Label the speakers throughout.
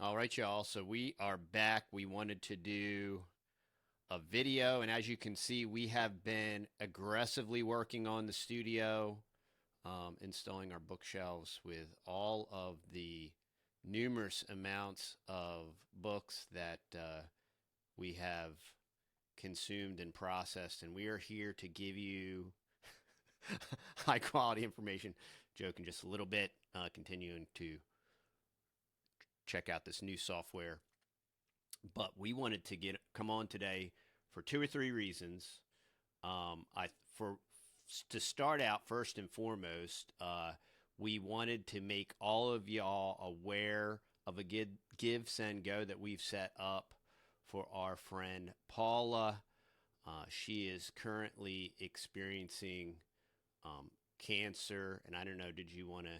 Speaker 1: All right, y'all. So we are back. We wanted to do a video, and as you can see, we have been aggressively working on the studio, installing our bookshelves with all of the numerous amounts of books that we have consumed and processed, and we are here to give you high quality information. Joking just a little bit, continuing to check out this new software. But we wanted to come on today for two or three reasons. I for To start out first and foremost, we wanted to make all of y'all aware of a give send go that we've set up for our friend Paula. She is currently experiencing cancer, and I don't know. Did you want to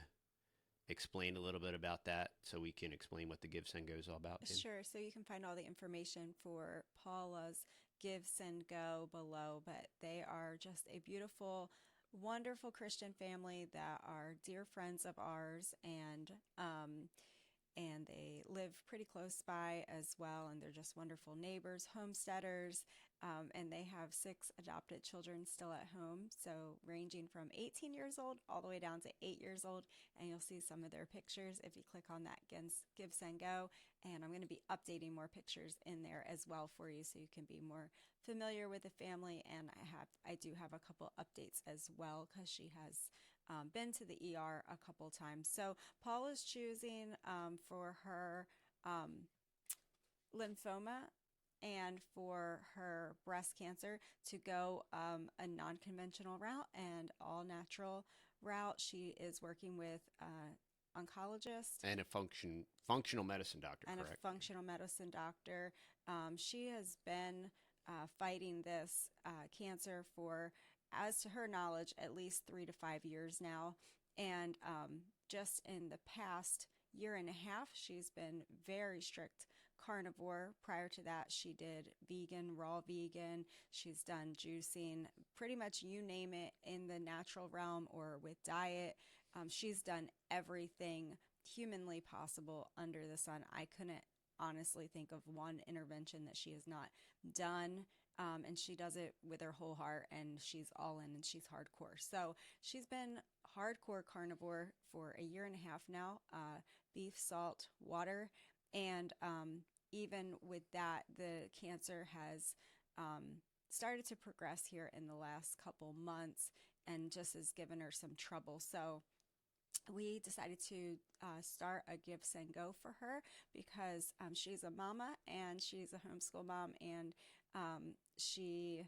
Speaker 1: explain a little bit about that so we can explain what the Give Send Go is all about?
Speaker 2: Sure. So you can find all the information for Paula's Give, Send, Go below, but they are just a beautiful, wonderful Christian family that are dear friends of ours, and they live pretty close by as well, and they're just wonderful neighbors, homesteaders, and they have six adopted children still at home, so ranging from 18 years old all the way down to 8 years old, and you'll see some of their pictures if you click on that Give, Send, Go, and I'm going to be updating more pictures in there as well for you so you can be more familiar with the family, and I do have a couple updates as well because she has been to the ER a couple times. So Paul is choosing for her lymphoma and for her breast cancer to go a non-conventional route and all natural route. She is working with oncologist
Speaker 1: And a functional medicine doctor,
Speaker 2: and
Speaker 1: correct?
Speaker 2: a functional medicine doctor. She has been fighting this cancer for, as to her knowledge, at least 3 to 5 years now. And just in the past year and a half, she's been very strict carnivore. Prior to that, she did vegan, raw vegan. She's done juicing, pretty much you name it in the natural realm or with diet. She's done everything humanly possible under the sun. I couldn't honestly think of one intervention that she has not done. And she does it with her whole heart, and she's all in, and she's hardcore. So she's been hardcore carnivore for a year and a half now, beef, salt, water. And even with that, the cancer has started to progress here in the last couple months and just has given her some trouble. So we decided to start a Give, Send, Go for her because she's a mama and she's a homeschool mom, and she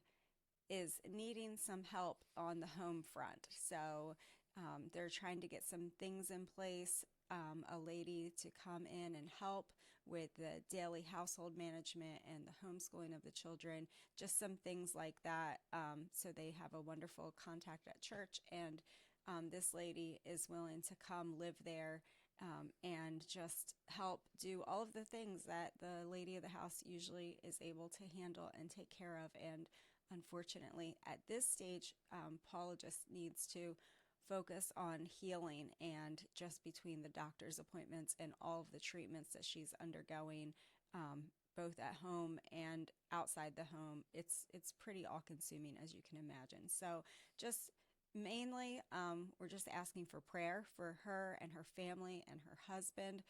Speaker 2: is needing some help on the home front. So they're trying to get some things in place, a lady to come in and help with the daily household management and the homeschooling of the children, just some things like that. So they have a wonderful contact at church, and this lady is willing to come live there and just help do all of the things that the lady of the house usually is able to handle and take care of. And unfortunately, at this stage, Paula just needs to focus on healing, and just between the doctor's appointments and all of the treatments that she's undergoing, both at home and outside the home, it's pretty all consuming, as you can imagine. So just mainly, we're just asking for prayer for her and her family and her husband,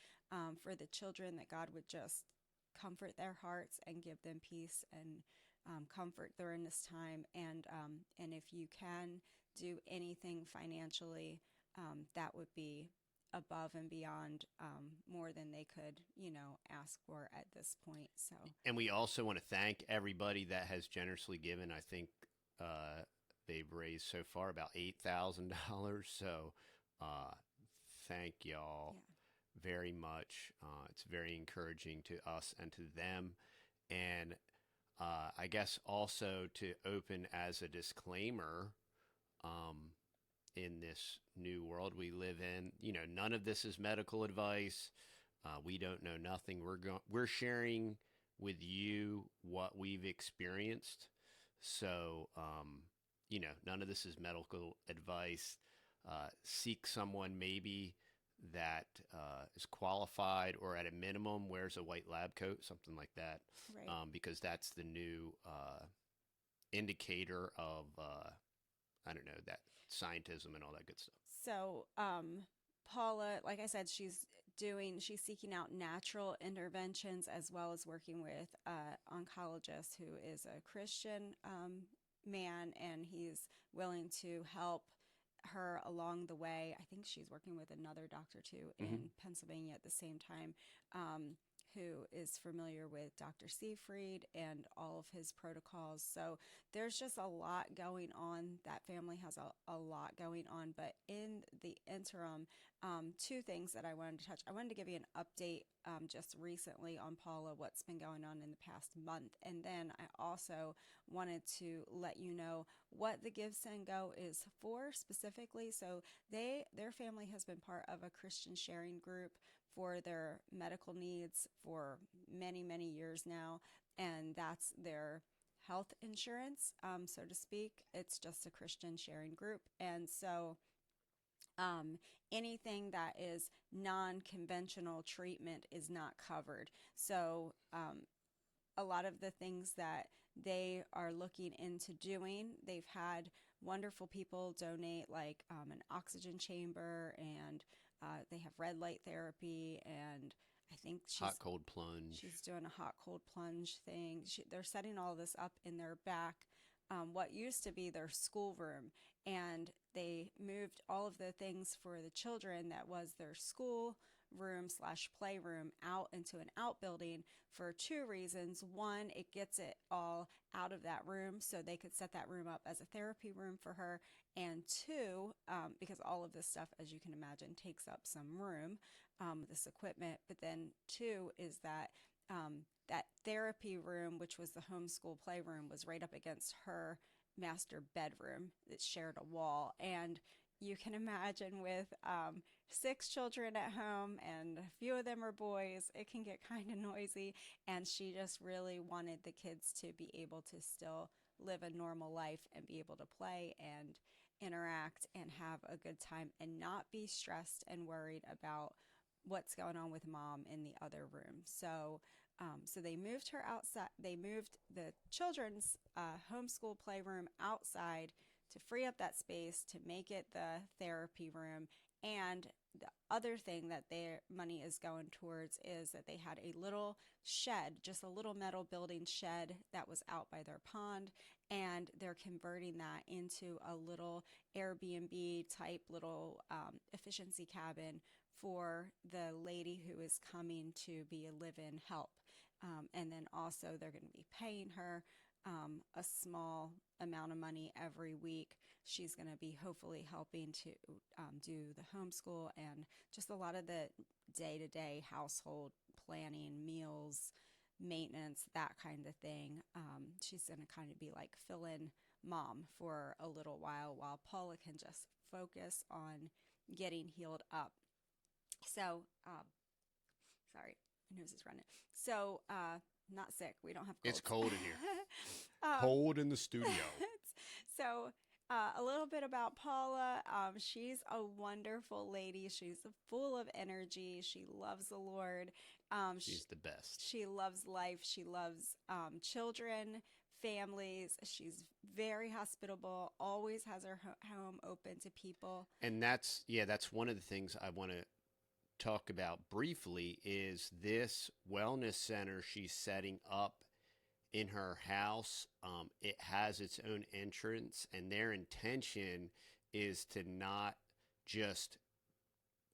Speaker 2: for the children, that God would just comfort their hearts and give them peace and comfort during this time. And if you can do anything financially, that would be above and beyond, more than they could, ask for at this point. So,
Speaker 1: And we also want to thank everybody that has generously given. I think they've raised so far about $8,000. So uh, thank y'all
Speaker 2: yeah.
Speaker 1: very much. It's very encouraging to us and to them. And I guess also to open as a disclaimer, um, in this new world we live in, none of this is medical advice. We don't know nothing. We're sharing with you what we've experienced. So, none of this is medical advice. Seek someone maybe that is qualified or at a minimum wears a white lab coat, something like that,
Speaker 2: Right.
Speaker 1: because that's the new indicator of I don't know, that scientism and all that good stuff.
Speaker 2: So, Paula, like I said, she's seeking out natural interventions as well as working with an oncologist who is a Christian man, and he's willing to help her along the way. I think she's working with another doctor too
Speaker 1: Hmm.
Speaker 2: in Pennsylvania at the same time, um, who is familiar with Dr. Seafried and all of his protocols. So there's just a lot going on. That family has a lot going on. But in the interim, two things that I wanted to touch. I wanted to give you an update just recently on Paula, what's been going on in the past month. And then I also wanted to let you know what the Give, Send, Go is for specifically. So their family has been part of a Christian sharing group for their medical needs for many years now, and that's their health insurance, so to speak. It's just a Christian sharing group, and so um, anything that is non-conventional treatment is not covered. So a lot of the things that they are looking into doing. They've had wonderful people donate, like an oxygen chamber, and they have red light therapy, and I think
Speaker 1: Hot cold plunge.
Speaker 2: she's doing a hot cold plunge thing. They're setting all this up in their back, what used to be their schoolroom, and they moved all of the things for the children that was their school room slash playroom out into an outbuilding for two reasons. One, it gets it all out of that room so they could set that room up as a therapy room for her. And two, because all of this stuff, as you can imagine, takes up some room, this equipment. But then two is that that therapy room, which was the homeschool playroom, was right up against her master bedroom that shared a wall. And you can imagine with six children at home and a few of them are boys, it can get kind of noisy. And she just really wanted the kids to be able to still live a normal life and be able to play and interact and have a good time and not be stressed and worried about what's going on with mom in the other room. So they moved her outside. They moved the children's homeschool playroom outside to free up that space to make it the therapy room. And the other thing that their money is going towards is that they had a little shed, just a little metal building shed that was out by their pond, and they're converting that into a little Airbnb type little efficiency cabin for the lady who is coming to be a live-in help. And then also they're going to be paying her a small amount of money every week. She's going to be hopefully helping to do the homeschool and just a lot of the day-to-day household planning, meals, maintenance, that kind of thing. She's going to kind of be like fill-in mom for a little while Paula can just focus on getting healed up. So, sorry, my nose is running. So, not sick. We don't have colds.
Speaker 1: It's cold in here. Cold in the studio.
Speaker 2: So, a little bit about Paula. She's a wonderful lady. She's full of energy. She loves the Lord.
Speaker 1: She's the best.
Speaker 2: She loves life. She loves children, families. She's very hospitable, always has her home open to people.
Speaker 1: And that's one of the things I want to talk about briefly is this wellness center she's setting up in her house. It has its own entrance, and their intention is to not just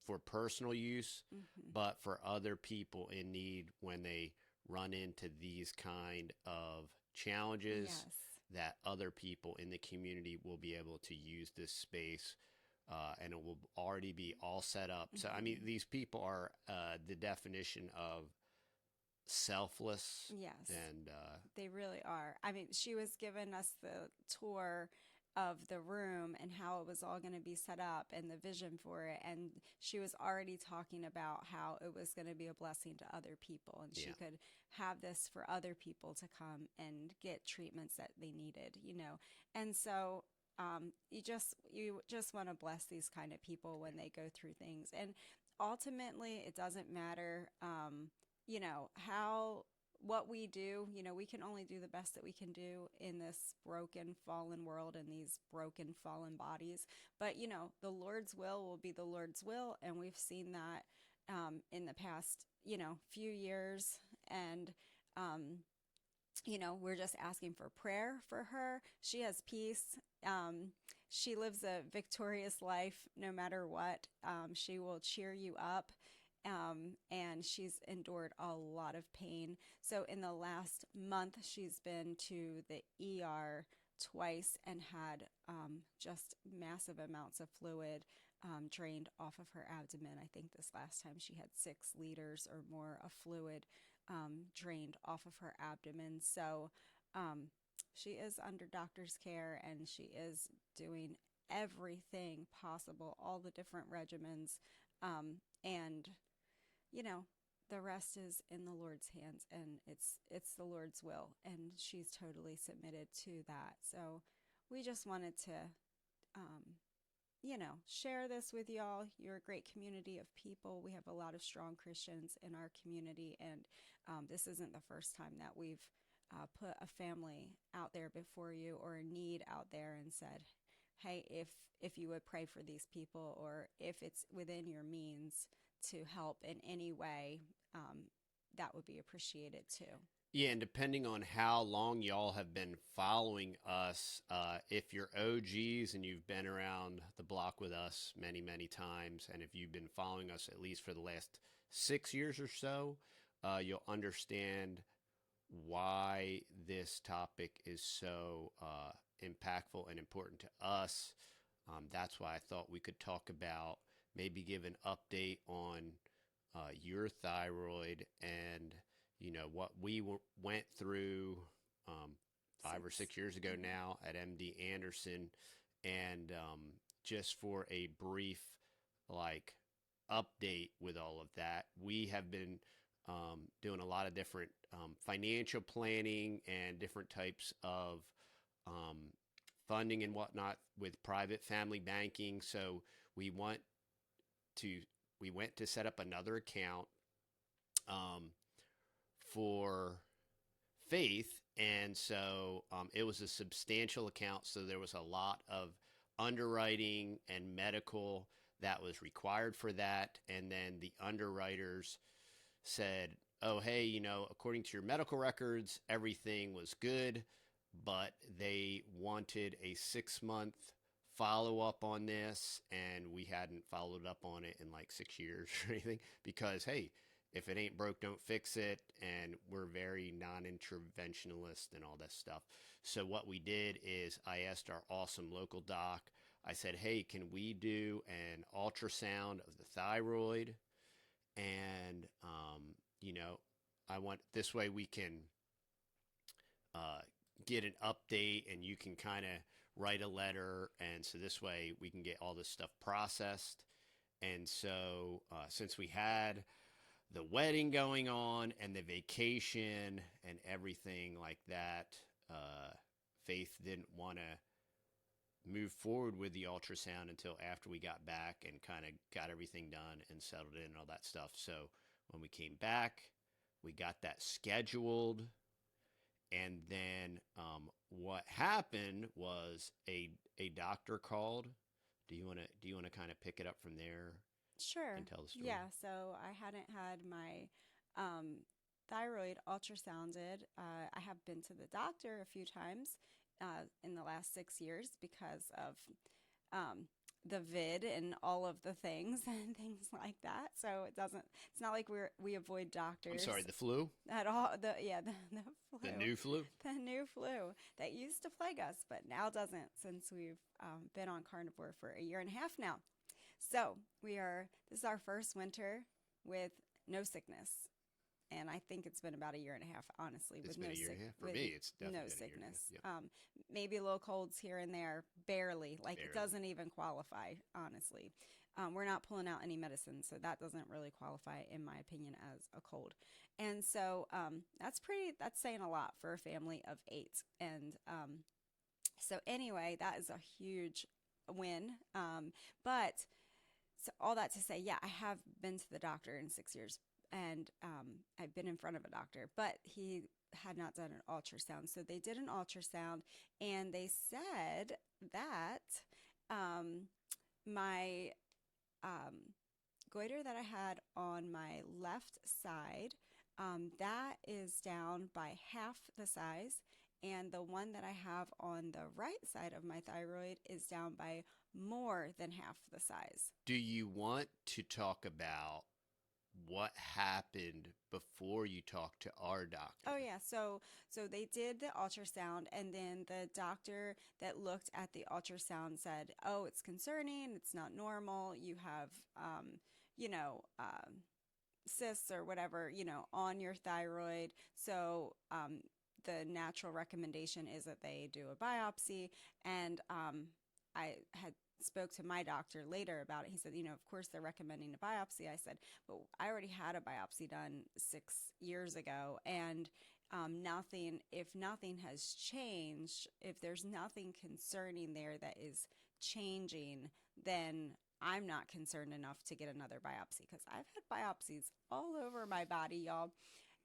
Speaker 1: for personal use, but for other people in need when they run into these kind of challenges,
Speaker 2: Yes.
Speaker 1: that other people in the community will be able to use this space. And it will already be all set up. So, I mean, these people are the definition of selfless.
Speaker 2: Yes.
Speaker 1: And
Speaker 2: they really are. I mean, she was giving us the tour of the room and how it was all going to be set up and the vision for it. And she was already talking about how it was going to be a blessing to other people. And she could have this for other people to come and get treatments that they needed, you know. And so you just want to bless these kind of people when they go through things. And ultimately, it doesn't matter, what we do. We can only do the best that we can do in this broken, fallen world and these broken, fallen bodies. But, the Lord's will be the Lord's will. And we've seen that in the past, few years. And, we're just asking for prayer for her. She has peace. She lives a victorious life no matter what. She will cheer you up. And she's endured a lot of pain. So in the last month, she's been to the ER twice and had just massive amounts of fluid drained off of her abdomen. I think this last time she had 6 liters or more of fluid drained off of her abdomen. So she is under doctor's care, and she is doing everything possible, all the different regimens. And the rest is in the Lord's hands, and it's the Lord's will, and she's totally submitted to that. So we just wanted to, share this with y'all. You're a great community of people. We have a lot of strong Christians in our community, and this isn't the first time that we've put a family out there before you, or a need out there, and said, hey, if you would pray for these people, or if it's within your means to help in any way, that would be appreciated too.
Speaker 1: Yeah, and depending on how long y'all have been following us, if you're OGs and you've been around the block with us many, many times, and if you've been following us at least for the last 6 years or so, you'll understand why this topic is so impactful and important to us. That's why I thought we could talk about, maybe give an update on your thyroid, and what we went through 5 or 6 years ago now at MD Anderson. And just for a brief update with all of that, we have been doing a lot of different financial planning and different types of funding and whatnot with private family banking. So we went to set up another account for Faith, and so it was a substantial account. So there was a lot of underwriting and medical that was required for that. And then the underwriters said, oh, hey, according to your medical records, everything was good, but they wanted a 6-month follow up on this, and we hadn't followed up on it in 6 years or anything, because hey, if it ain't broke, don't fix it, and we're very non-interventionalist and all that stuff. So what we did is I asked our awesome local doc, I said, hey, can we do an ultrasound of the thyroid? And I want, this way we can get an update, and you can kind of write a letter, and so this way we can get all this stuff processed. And so since we had the wedding going on and the vacation and everything like that, Faith didn't want to move forward with the ultrasound until after we got back and kind of got everything done and settled in and all that stuff. So when we came back, we got that scheduled. And then what happened was a doctor called. Do you want to kind of pick it up from there?
Speaker 2: Sure.
Speaker 1: And tell the story.
Speaker 2: Yeah. So I hadn't had my thyroid ultrasounded. I have been to the doctor a few times in the last 6 years because of the vid and all of the things and things like that. So it's not like we avoid doctors.
Speaker 1: I'm sorry, the flu?
Speaker 2: At all. The flu.
Speaker 1: The new flu?
Speaker 2: The new flu that used to plague us, but now doesn't, since we've been on Carnivore for a year and a half now. So this is our first winter with no sickness. And I think it's been about a year and a half, honestly.
Speaker 1: It's been a year and a half. For me, it's definitely
Speaker 2: no
Speaker 1: been
Speaker 2: sickness.
Speaker 1: A year and a half. Yep.
Speaker 2: Maybe a little colds here and there, barely.
Speaker 1: Barely.
Speaker 2: It doesn't even qualify, honestly. We're not pulling out any medicine, so that doesn't really qualify, in my opinion, as a cold. And so that's saying a lot for a family of 8. And so anyway, that is a huge win. But So all that to say, yeah, I have been to the doctor in 6 years, and I've been in front of a doctor, but he had not done an ultrasound. So they did an ultrasound, and they said that um, my goiter that I had on my left side, that is down by half the size. And the one that I have on the right side of my thyroid is down by more than half the size.
Speaker 1: Do you want to talk about what happened before you talked to our doctor?
Speaker 2: Oh yeah, so they did the ultrasound, and then the doctor that looked at the ultrasound said, "Oh, it's concerning. It's not normal. You have, you know, cysts or whatever, on your thyroid. So the natural recommendation is that they do a biopsy." And I had spoke to my doctor later about it. He said, of course they're recommending a biopsy. I said, but I already had a biopsy done 6 years ago, and if nothing has changed, if there's nothing concerning there that is changing, then I'm not concerned enough to get another biopsy, because I've had biopsies all over my body, y'all.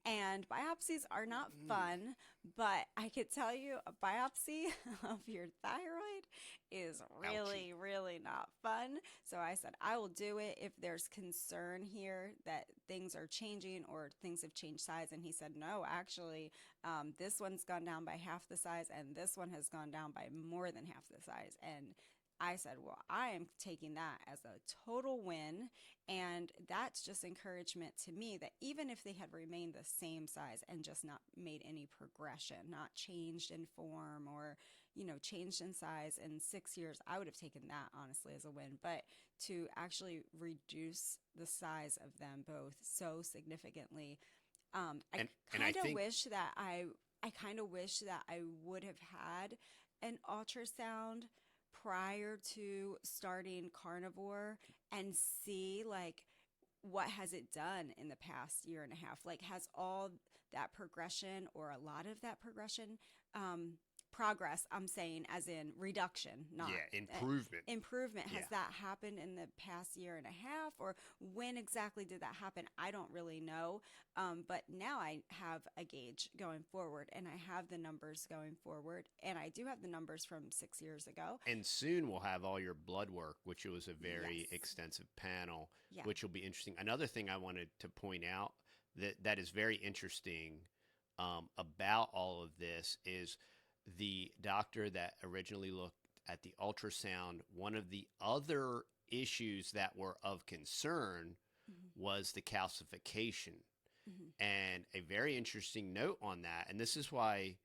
Speaker 2: And biopsies are not fun, but I could tell you a biopsy of your thyroid is really,
Speaker 1: Ouchie.
Speaker 2: really not fun. So I said, I will do it if there's concern here that things are changing or things have changed size. And he said, no, actually, this one's gone down by half the size, and this one has gone down by more than half the size. And I said, well, I am taking that as a total win. And that's just encouragement to me that even if they had remained the same size and just not made any progression, not changed in form or, changed in size in 6 years, I would have taken that honestly as a win. But to actually reduce the size of them both so significantly, I
Speaker 1: And I
Speaker 2: kind of
Speaker 1: think
Speaker 2: wish that I kind of wish that I would have had an ultrasound prior to starting Carnivore and see like what has it done in the past year and a half. Like, has all that progression or a lot of that progression, progress, I'm saying as in reduction, not
Speaker 1: yeah, improvement.
Speaker 2: improvement, has
Speaker 1: Yeah.
Speaker 2: that happened in the past year and a half, or when exactly did that happen? I don't really know. But now I have a gauge going forward, and I have the numbers going forward, and I do have the numbers from 6 years ago.
Speaker 1: And soon we'll have all your blood work, which was a very
Speaker 2: Yes.
Speaker 1: extensive panel,
Speaker 2: Yeah.
Speaker 1: which will be interesting. Another thing I wanted to point out that is very interesting about all of this is the doctor that originally looked at the ultrasound. One of the other issues that were of concern
Speaker 2: Hmm.
Speaker 1: was the calcification.
Speaker 2: Hmm.
Speaker 1: And a very interesting note on that, and this is why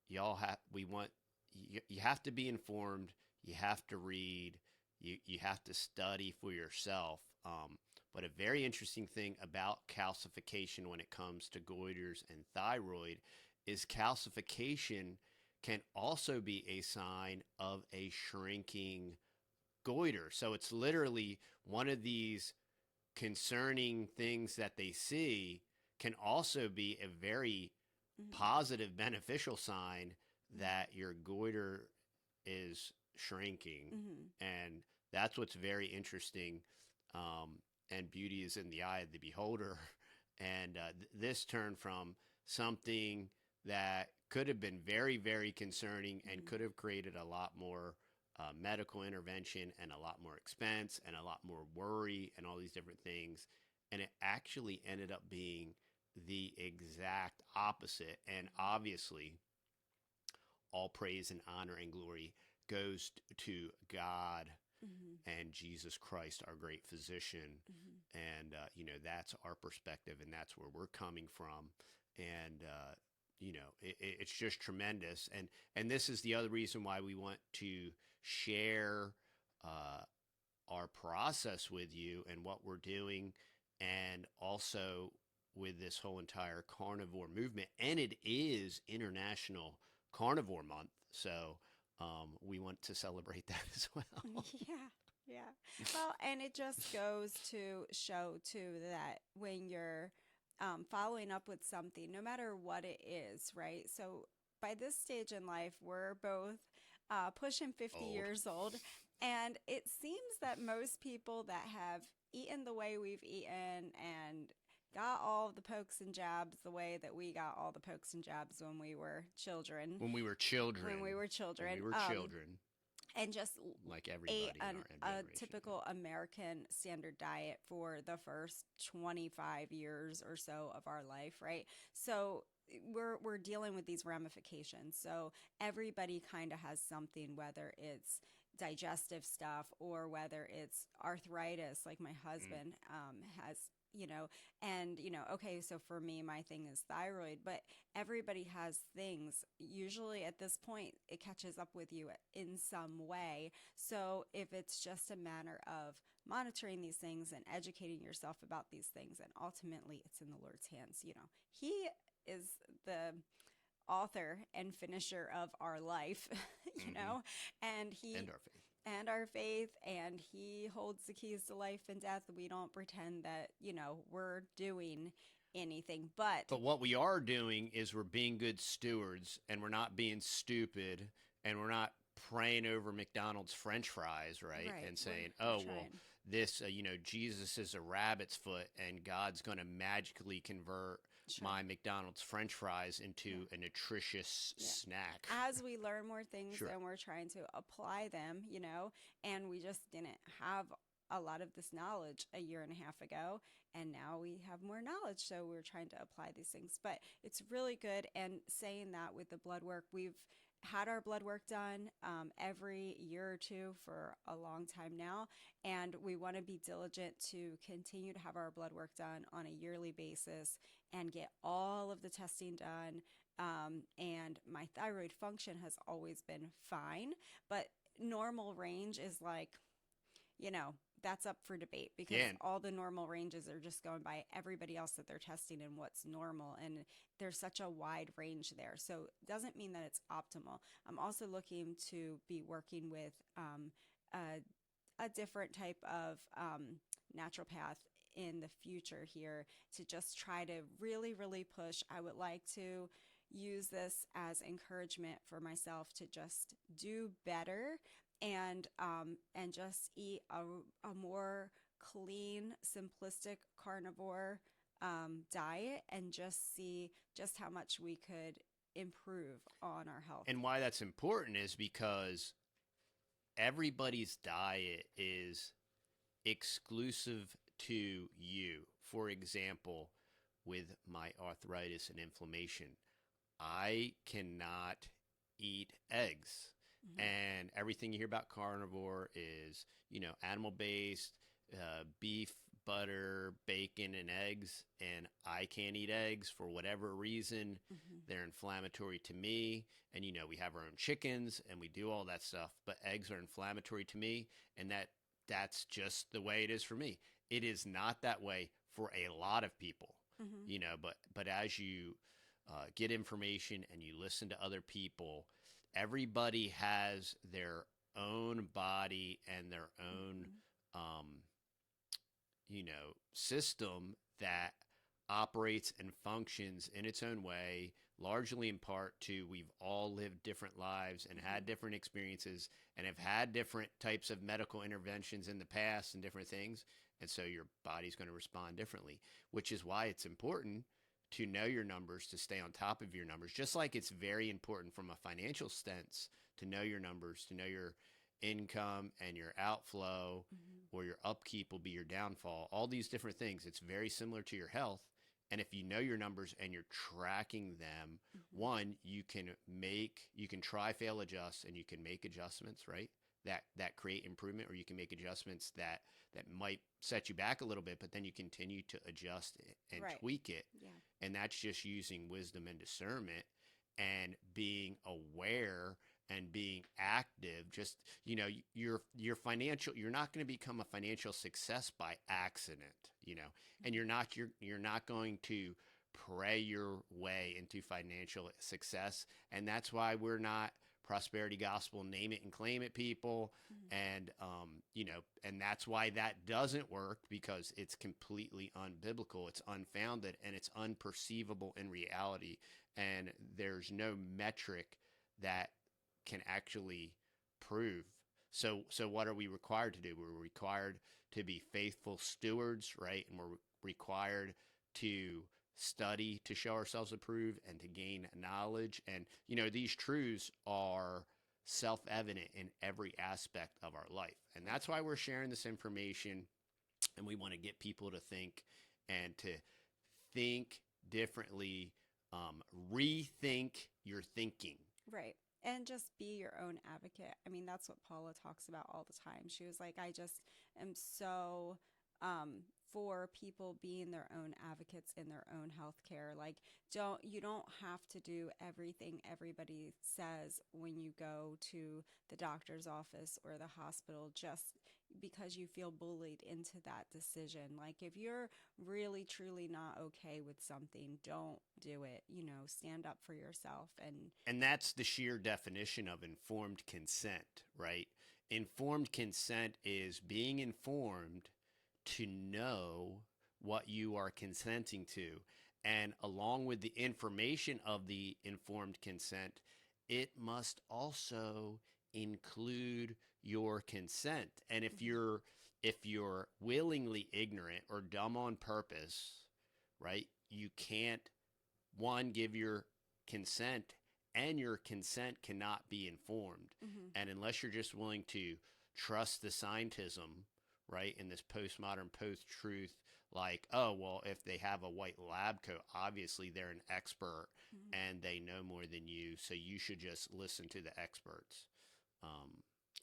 Speaker 1: y'all have we want you have to be informed, you have to read, you have to study for yourself. But a very interesting thing about calcification when it comes to goiters and thyroid is calcification can also be a sign of a shrinking goiter. So it's literally one of these concerning things that they see can also be a very
Speaker 2: Hmm.
Speaker 1: positive, beneficial sign that your goiter is shrinking.
Speaker 2: Hmm.
Speaker 1: And that's what's very interesting. And beauty is in the eye of the beholder. And this turned from something that could have been very, very concerning and
Speaker 2: Hmm.
Speaker 1: could have created a lot more medical intervention and a lot more expense and a lot more worry and all these different things. And it actually ended up being the exact opposite. And obviously, all praise and honor and glory goes to God
Speaker 2: Hmm.
Speaker 1: and Jesus Christ, our great physician.
Speaker 2: Hmm.
Speaker 1: And, that's our perspective, and that's where we're coming from. And, it's just tremendous. And this is the other reason why we want to share uh, our process with you and what we're doing, and also with this whole entire carnivore movement. And it is International Carnivore Month. So we want to celebrate that as well.
Speaker 2: Yeah, yeah. Well, and it just goes to show too that when you're following up with something, no matter what it is, right? So by this stage in life, we're both pushing 50
Speaker 1: Old.
Speaker 2: years old, And it seems that most people that have eaten the way we've eaten and got all the pokes and jabs the way that we got all the pokes and jabs when we were children.
Speaker 1: When we were children.
Speaker 2: When we were children.
Speaker 1: When we were children.
Speaker 2: And just
Speaker 1: Like everybody
Speaker 2: ate
Speaker 1: in our generation.
Speaker 2: a typical American standard diet for the first 25 years or so of our life, right? So we're dealing with these ramifications. So everybody kind of has something, whether it's digestive stuff or whether it's arthritis, like my husband has, okay, so for me, my thing is thyroid, but everybody has things. Usually at this point, it catches up with you in some way. So if it's just a matter of monitoring these things and educating yourself about these things, and ultimately it's in the Lord's hands, He is the author and finisher of our life, and
Speaker 1: and our faith.
Speaker 2: And he holds the keys to life and death. We don't pretend that, we're doing anything, but
Speaker 1: what we are doing is we're being good stewards, and we're not being stupid, and we're not praying over McDonald's French fries, right? And saying, this, Jesus is a rabbit's foot, and God's going to magically convert my McDonald's French fries into a nutritious snack.
Speaker 2: As we learn more things and we're trying to apply them, and we just didn't have a lot of this knowledge a year and a half ago, and now we have more knowledge, so we're trying to apply these things. But it's really good. And saying that, with the blood work, we've had our blood work done every year or two for a long time now, and we want to be diligent to continue to have our blood work done on a yearly basis and get all of the testing done. And my thyroid function has always been fine, but normal range is like, that's up for debate, because all the normal ranges are just going by everybody else that they're testing and what's normal. And there's such a wide range there. So it doesn't mean that it's optimal. I'm also looking to be working with a different type of naturopath in the future here to just try to really, really push. I would like to use this as encouragement for myself to just do better and just eat a more clean, simplistic carnivore diet, and just see just how much we could improve on our health.
Speaker 1: And why that's important is because everybody's diet is exclusive to you. For example, with my arthritis and inflammation, I cannot eat eggs. And everything you hear about carnivore is, animal-based, beef, butter, bacon, and eggs. And I can't eat eggs for whatever reason. They're inflammatory to me. And, we have our own chickens and we do all that stuff. But eggs are inflammatory to me. And that's just the way it is for me. It is not that way for a lot of people, but as you get information and you listen to other people, everybody has their own body and their own, system that operates and functions in its own way, largely in part to we've all lived different lives and had different experiences and have had different types of medical interventions in the past and different things. And so your body's going to respond differently, which is why it's important to know your numbers, to stay on top of your numbers, just like it's very important from a financial sense to know your numbers, to know your income and your outflow, or your upkeep will be your downfall. All these different things. It's very similar to your health. And if you know your numbers and you're tracking them, one, you can try, fail, adjust, and you can make adjustments, right? That create improvement, or you can make adjustments that might set you back a little bit, but then you continue to adjust it and tweak it. Yeah. And that's just using wisdom and discernment and being aware and being active. Just, your financial, you're not going to become a financial success by accident, and you're not going to pray your way into financial success. And that's why we're not prosperity gospel, name it and claim it people. And, and that's why that doesn't work, because it's completely unbiblical. It's unfounded and it's unperceivable in reality. And there's no metric that can actually prove So what are we required to do? We're required to be faithful stewards, right? And we're required to study to show ourselves approved and to gain knowledge. And, these truths are self evident in every aspect of our life. And that's why we're sharing this information. And we want to get people to think and to think differently, rethink your thinking.
Speaker 2: Right. And just be your own advocate. I mean, that's what Paula talks about all the time. She was like, I just am so for people being their own advocates in their own healthcare. Like, you don't have to do everything everybody says when you go to the doctor's office or the hospital just because you feel bullied into that decision. Like, if you're really truly not okay with something, don't do it. Stand up for yourself.
Speaker 1: And that's the sheer definition of informed consent, right? Informed consent is being informed to know what you are consenting to. And along with the information of the informed consent, it must also include your consent. And if you're willingly ignorant or dumb on purpose, right? You can't one give your consent, and your consent cannot be informed.
Speaker 2: Mm-hmm.
Speaker 1: And unless you're just willing to trust the scientism, right, in this postmodern post-truth, like, oh, well, if they have a white lab coat, obviously they're an expert
Speaker 2: Mm-hmm.
Speaker 1: and they know more than you, so you should just listen to the experts.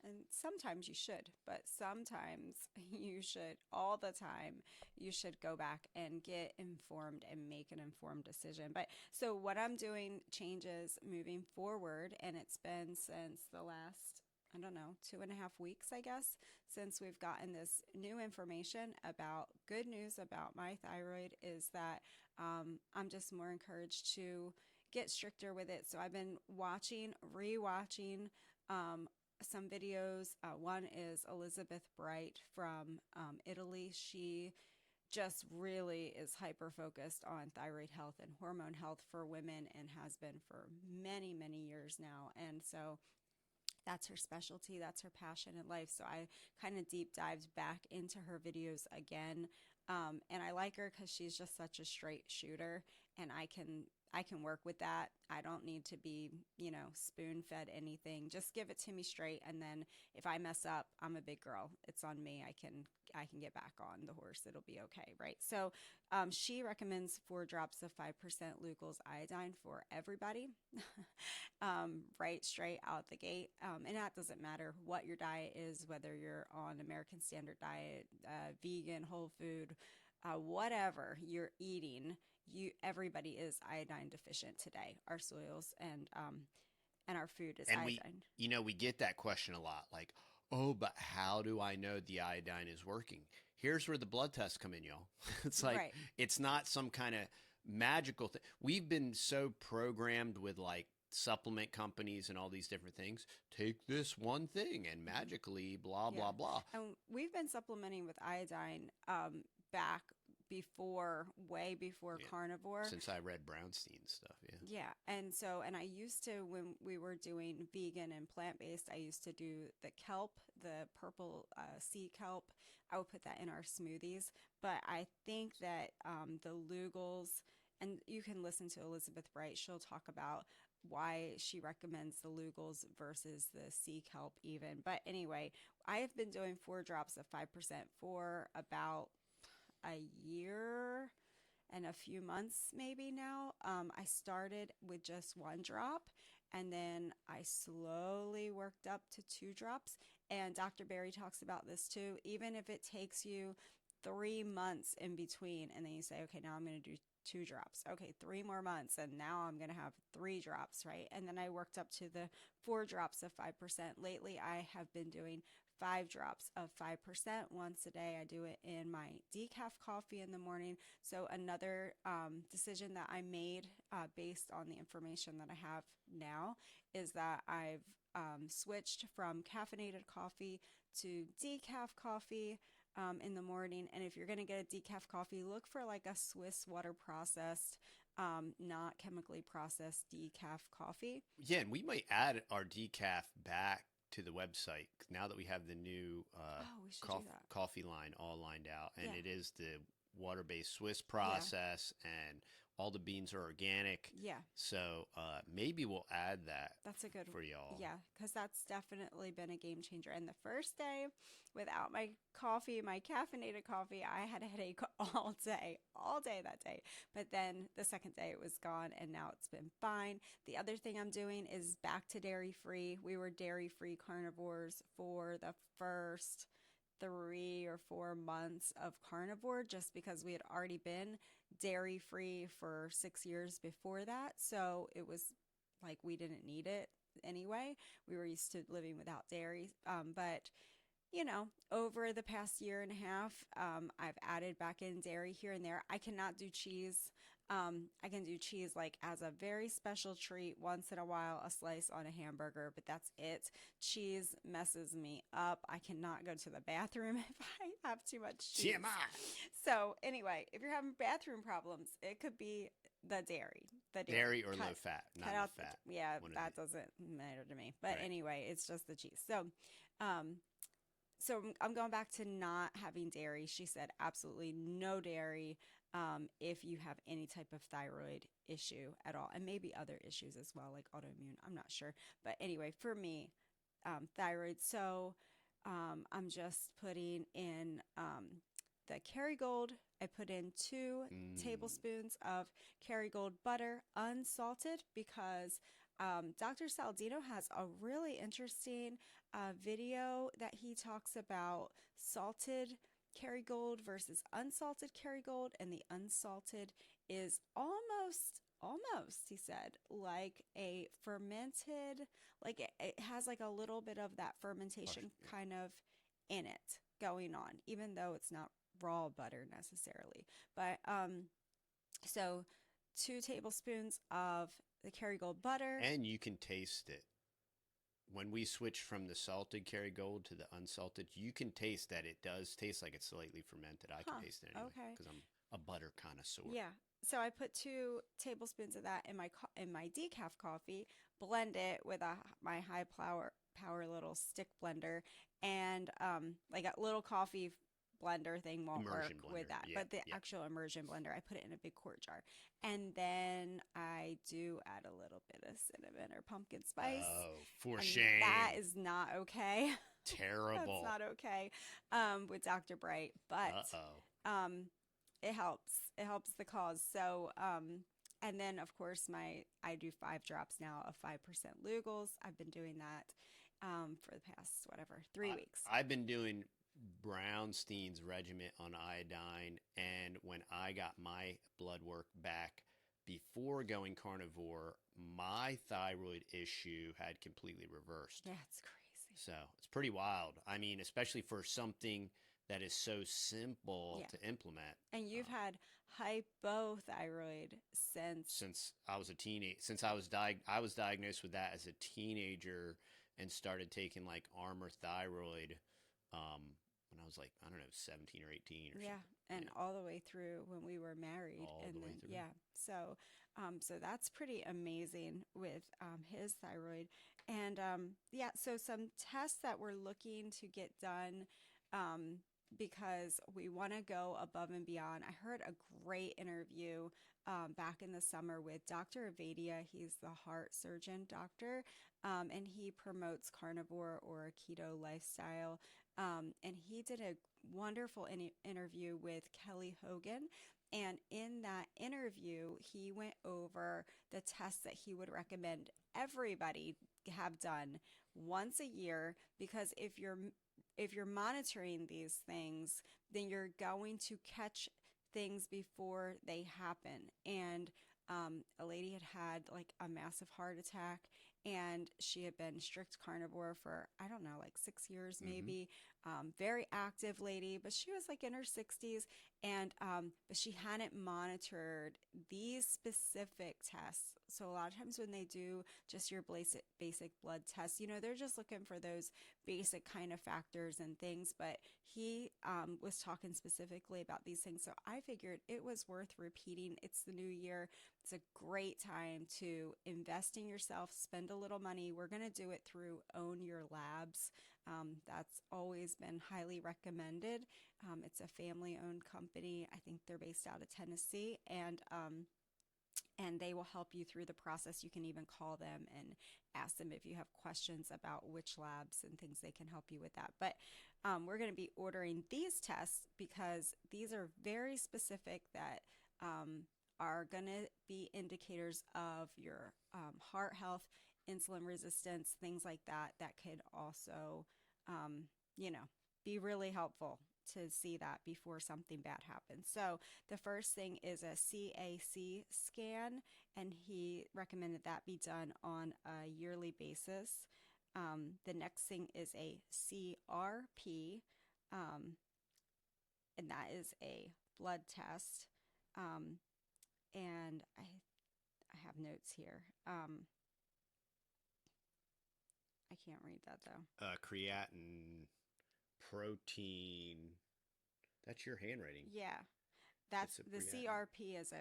Speaker 2: And sometimes you should, but sometimes you should, all the time, you should go back and get informed and make an informed decision. But so what I'm doing changes moving forward, and it's been since the last, I don't know, 2.5 weeks, I guess, since we've gotten this new information about good news about my thyroid, is that I'm just more encouraged to get stricter with it. So I've been rewatching, some videos. One is Elizabeth Bright from Italy. She just really is hyper focused on thyroid health and hormone health for women and has been for many, many years now. And so that's her specialty, that's her passion in life. So I kind of deep dived back into her videos again. And I like her because she's just such a straight shooter, and I can work with that. I don't need to be, spoon fed anything. Just give it to me straight, and then if I mess up, I'm a big girl. It's on me. I can get back on the horse. It'll be okay, right? So she recommends 4 drops of 5% Lugol's iodine for everybody, right straight out the gate. And that doesn't matter what your diet is, whether you're on American Standard Diet, vegan, whole food, whatever you're eating. Everybody is iodine deficient today. Our soils and our food is
Speaker 1: And
Speaker 2: iodine.
Speaker 1: we get that question a lot, like, oh, but how do I know the iodine is working? Here's where the blood tests come in, y'all. It's like,
Speaker 2: Right.
Speaker 1: it's not some kind of magical thing. We've been so programmed with like supplement companies and all these different things. Take this one thing and magically blah,
Speaker 2: Yeah.
Speaker 1: blah, blah.
Speaker 2: And we've been supplementing with iodine back way before
Speaker 1: Yeah.
Speaker 2: Carnivore.
Speaker 1: Since I read Brownstein's stuff, yeah.
Speaker 2: Yeah. And I used to, when we were doing vegan and plant-based, I used to do the kelp, the purple sea kelp. I would put that in our smoothies. But I think that the Lugol's, and you can listen to Elizabeth Bright, she'll talk about why she recommends the Lugol's versus the sea kelp even. But anyway, I have been doing 4 drops of 5% for about a year and a few months maybe now. I started with just 1 drop, and then I slowly worked up to 2 drops. And Dr. Berry talks about this too. Even if it takes you 3 months in between, and then you say, okay, now I'm going to do 2 drops. Okay, 3 more months, and now I'm going to have 3 drops, right? And then I worked up to the 4 drops of 5%. Lately, I have been doing 5 drops of 5% once a day. I do it in my decaf coffee in the morning. So another decision that I made based on the information that I have now is that I've switched from caffeinated coffee to decaf coffee in the morning. And if you're going to get a decaf coffee, look for like a Swiss water processed, not chemically processed decaf coffee.
Speaker 1: Yeah, and we might add our decaf back to the website now that we have the new
Speaker 2: Oh, we should do that.
Speaker 1: coffee line all lined out, and
Speaker 2: Yeah.
Speaker 1: it is the water-based Swiss
Speaker 2: Yeah.
Speaker 1: process, and all the beans are organic.
Speaker 2: Yeah.
Speaker 1: So maybe we'll add that
Speaker 2: That's a good
Speaker 1: for y'all.
Speaker 2: Yeah, because that's definitely been a game changer. And the first day without my coffee, my caffeinated coffee, I had a headache all day that day. But then the second day it was gone and now it's been fine. The other thing I'm doing is back to dairy free. We were dairy free carnivores for the first 3 or 4 months of carnivore just because we had already been dairy free for 6 years before that. So it was like we didn't need it anyway. We were used to living without dairy. But, over the past year and a half, I've added back in dairy here and there. I cannot do cheese. I can do cheese like as a very special treat once in a while, a slice on a hamburger, but that's it. Cheese messes me up. I cannot go to the bathroom if I have too much cheese.
Speaker 1: TMI.
Speaker 2: So anyway, if you're having bathroom problems, it could be the dairy.
Speaker 1: Dairy or low fat, not low fat.
Speaker 2: Yeah, that doesn't matter to me. But anyway, it's just the cheese. So I'm going back to not having dairy. She said absolutely no dairy if you have any type of thyroid issue at all, and maybe other issues as well, like autoimmune. I'm not sure. But anyway, for me, thyroid. So I'm just putting in the Kerrygold. I put in 2 tablespoons of Kerrygold butter, unsalted, because Dr. Saldino has a really interesting video that he talks about salted Kerrygold versus unsalted Kerrygold, and the unsalted is almost, he said, like a fermented, like it has like a little bit of that fermentation kind of in it going on, even though it's not raw butter necessarily. But so 2 tablespoons of the Kerrygold butter.
Speaker 1: And you can taste it. When we switch from the salted Kerrygold to the unsalted, you can taste that it does taste like it's slightly fermented. I can taste it anyway because I'm a butter connoisseur.
Speaker 2: Yeah. So I put 2 tablespoons of that in my decaf coffee, blend it with my high power little stick blender, and like a little coffee blender thing won't work with that. But the actual immersion blender, I put it in a big quart jar. And then I do add a little bit of cinnamon or pumpkin spice.
Speaker 1: Oh, for shame.
Speaker 2: That is not okay.
Speaker 1: Terrible.
Speaker 2: That's not okay with Dr. Bright. But it helps. It helps the cause. So, and then, of course, I do 5 drops now of 5% Lugol's. I've been doing that for the past, 3 weeks.
Speaker 1: I've been doing Brownstein's regimen on iodine, and when I got my blood work back before going carnivore, my thyroid issue had completely reversed.
Speaker 2: That's crazy.
Speaker 1: So it's pretty wild. I mean, especially for something that is so simple to implement.
Speaker 2: And you've had hypothyroid
Speaker 1: since I was a teenager. Since I was diagnosed with that as a teenager and started taking like Armour thyroid when I was like, I don't know, 17 or 18 or something.
Speaker 2: And all the way through when we were married.
Speaker 1: All the way through.
Speaker 2: Yeah. So that's pretty amazing with his thyroid. And so some tests that we're looking to get done because we want to go above and beyond. I heard a great interview back in the summer with Dr. Avadia. He's the heart surgeon doctor, and he promotes carnivore or a keto lifestyle. And he did a wonderful interview with Kelly Hogan. And in that interview, he went over the tests that he would recommend everybody have done once a year, because if you're monitoring these things, then you're going to catch things before they happen. And a lady had like a massive heart attack, and she had been strict carnivore for, I don't know, like 6 years maybe. very active lady, but she was like in her 60s, and but she hadn't monitored these specific tests. So a lot of times when they do just your basic blood tests, they're just looking for those basic kind of factors and things. But he was talking specifically about these things, so I figured it was worth repeating. It's the new year. It's a great time to invest in yourself, spend a little money. We're going to do it through Own Your Labs. That's always been highly recommended. It's a family-owned company. I think they're based out of Tennessee, and they will help you through the process. You can even call them and ask them if you have questions about which labs and things. They can help you with that. But we're going to be ordering these tests because these are very specific that are going to be indicators of your heart health, insulin resistance, things like that, that could also, be really helpful to see that before something bad happens. So the first thing is a CAC scan, and he recommended that be done on a yearly basis. The next thing is a CRP, and that is a blood test. And I have notes here. I can't read that though.
Speaker 1: Creatine, protein. That's your handwriting.
Speaker 2: Yeah, that's the CRP is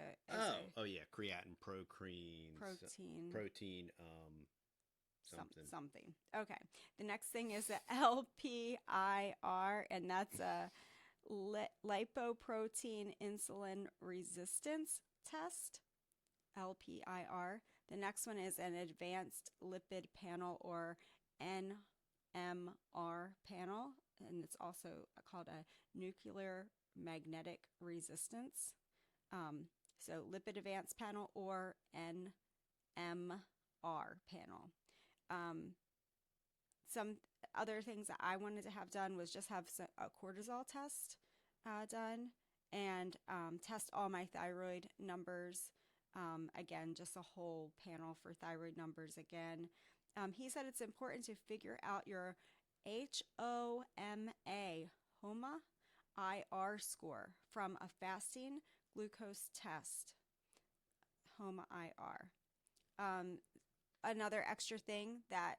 Speaker 1: oh yeah, creatine, protein, protein,
Speaker 2: something. Okay. The next thing is the LPIR, and that's a lipoprotein insulin resistance test. LPIR. The next one is an advanced lipid panel, or NMR panel, and it's also called a nuclear magnetic resistance. So lipid advanced panel or NMR panel. Some other things that I wanted to have done was just have a cortisol test done, and test all my thyroid numbers. Again, just a whole panel for thyroid numbers again. He said it's important to figure out your HOMA IR score from a fasting glucose test. HOMA IR. Another extra thing that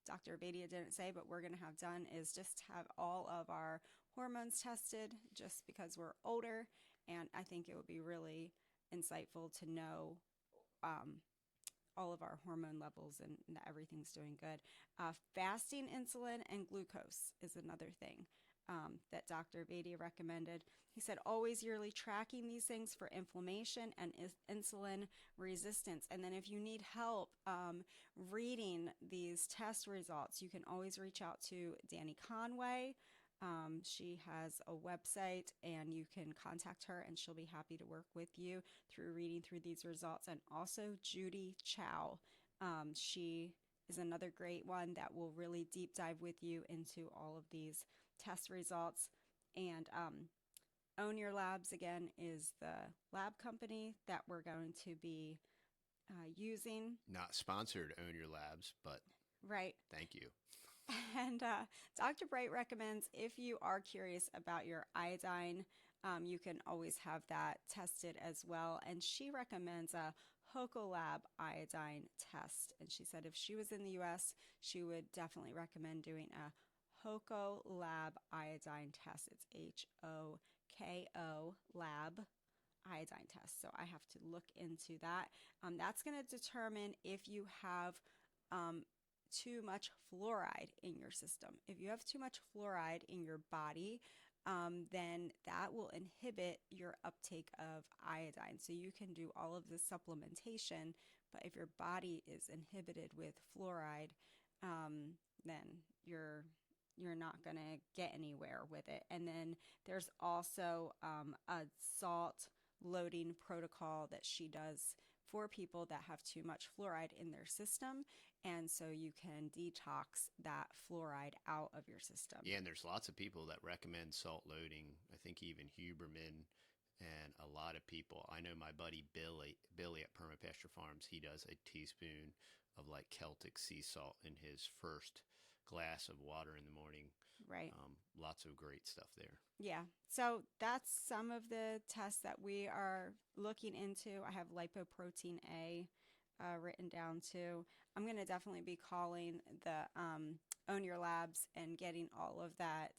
Speaker 2: Dr. Abadia didn't say, but we're going to have done, is just have all of our hormones tested, just because we're older, and I think it would be really insightful to know all of our hormone levels and that everything's doing good. Fasting insulin and glucose is another thing that Dr. Abadia recommended. He said always yearly tracking these things for inflammation and insulin resistance. And then if you need help reading these test results, you can always reach out to Danny Conway. She has a website, and you can contact her, and she'll be happy to work with you through reading through these results. And also Judy Chow. She is another great one that will really deep dive with you into all of these test results. And Own Your Labs, again, is the lab company that we're going to be using.
Speaker 1: Not sponsored, Own Your Labs, but
Speaker 2: right.
Speaker 1: Thank you.
Speaker 2: And Dr. Bright recommends, if you are curious about your iodine, you can always have that tested as well. And she recommends a HOCO-Lab iodine test. And she said if she was in the U.S., she would definitely recommend doing a HOCO-Lab iodine test. It's HOKO Lab iodine test. So I have to look into that. That's going to determine if you have too much fluoride in your system. If you have too much fluoride in your body, then that will inhibit your uptake of iodine. So you can do all of the supplementation, but if your body is inhibited with fluoride, then you're not going to get anywhere with it. And then there's also a salt loading protocol that she does for people that have too much fluoride in their system. And so you can detox that fluoride out of your system.
Speaker 1: Yeah, and there's lots of people that recommend salt loading. I think even Huberman and a lot of people. I know my buddy Billy at Permapasture Farms, he does a teaspoon of like Celtic sea salt in his first glass of water in the morning.
Speaker 2: Right.
Speaker 1: Lots of great stuff there.
Speaker 2: Yeah. So that's some of the tests that we are looking into. I have lipoprotein A written down too. I'm going to definitely be calling the Own Your Labs and getting all of that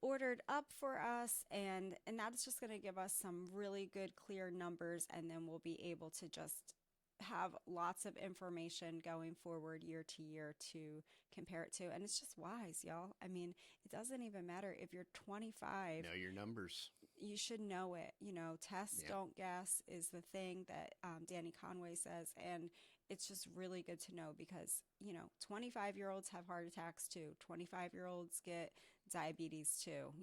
Speaker 2: ordered up for us, and that's just going to give us some really good clear numbers, and then we'll be able to just have lots of information going forward year to year to compare it to. And it's just wise, y'all. I mean, it doesn't even matter if you're 25.
Speaker 1: Know your numbers.
Speaker 2: You should know it. You know, test,
Speaker 1: Yeah.
Speaker 2: don't guess is the thing that Danny Conway says. And it's just really good to know because, 25-year-olds have heart attacks too. 25-year-olds get diabetes too.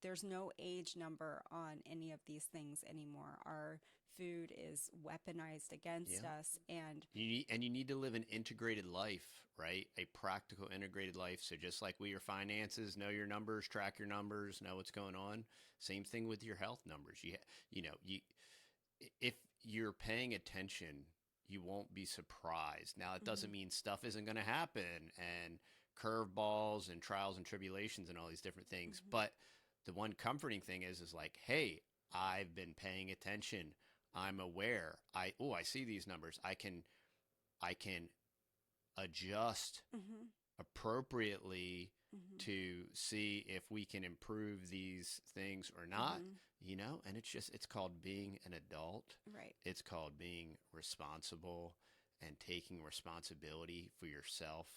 Speaker 2: There's no age number on any of these things anymore. Our food is weaponized against us, and
Speaker 1: you need to live an integrated life, right? A practical integrated life. So just like with your finances, know your numbers, track your numbers, know what's going on. Same thing with your health numbers. If you're paying attention, you won't be surprised. Now, it doesn't mean stuff isn't going to happen and curveballs and trials and tribulations and all these different things. But the one comforting thing is like, hey, I've been paying attention. I'm aware. I see these numbers. I can adjust appropriately to see if we can improve these things or not, and it's called being an adult.
Speaker 2: Right.
Speaker 1: It's called being responsible and taking responsibility for yourself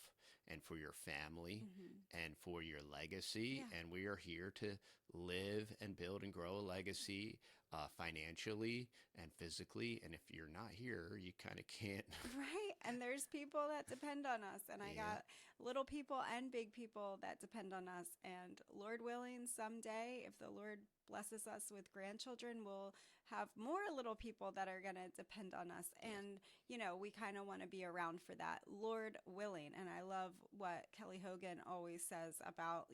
Speaker 1: and for your family and for your legacy.
Speaker 2: Yeah.
Speaker 1: And we are here to live and build and grow a legacy financially and physically. And if you're not here, you kind of can't.
Speaker 2: Right. And there's people that depend on us. And I got little people and big people that depend on us. And Lord willing, someday, if the Lord blesses us with grandchildren, we'll have more little people that are going to depend on us. And, we kind of want to be around for that, Lord willing. And I love what Kelly Hogan always says about,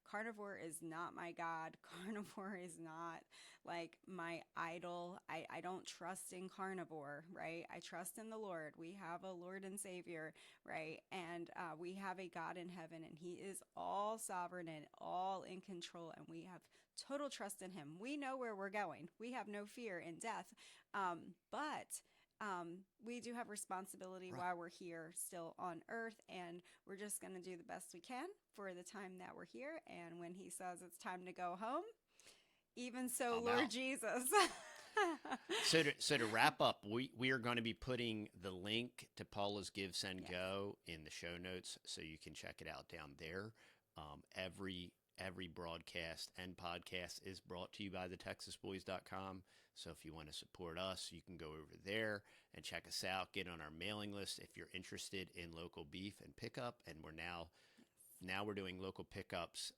Speaker 2: carnivore is not my God. Carnivore is not like my idol. I don't trust in carnivore, right? I trust in the Lord. We have a Lord and Savior, right? And we have a God in heaven, and He is all sovereign and all in control, and we have total trust in Him. We know where we're going. We have no fear in death. But we do have responsibility while we're here still on earth, and we're just going to do the best we can for the time that we're here. And when He says it's time to go home, even so, Lord
Speaker 1: out.
Speaker 2: Jesus.
Speaker 1: So to wrap up, we are going to be putting the link to Paula's Give, Send, Go in the show notes, so you can check it out down there. Every broadcast and podcast is brought to you by TheTexasBoys.com. So if you want to support us, you can go over there and check us out. Get on our mailing list if you're interested in local beef and pickup. And we're now we're doing local pickups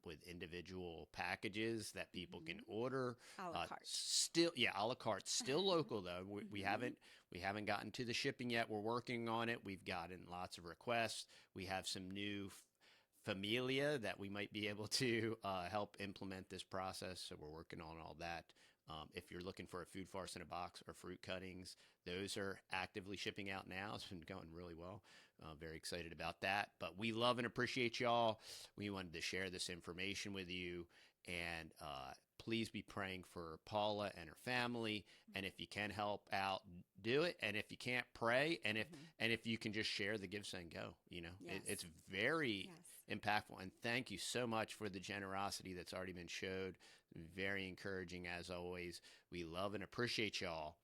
Speaker 1: with individual packages that people can order.
Speaker 2: A la carte.
Speaker 1: A la carte. Still local though. We haven't gotten to the shipping yet. We're working on it. We've gotten lots of requests. We have some new familia that we might be able to help implement this process. So we're working on all that. If you're looking for a food farce in a box or fruit cuttings, those are actively shipping out now. It's been going really well. Very excited about that. But we love and appreciate y'all. We wanted to share this information with you. And please be praying for Paula and her family. And if you can help out, do it. And if you can't, pray. And if you can just share the Give, Send, Go, it's very impactful. And thank you so much for the generosity that's already been showed. Very encouraging as always. We love and appreciate y'all.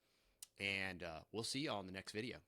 Speaker 1: And we'll see y'all in the next video.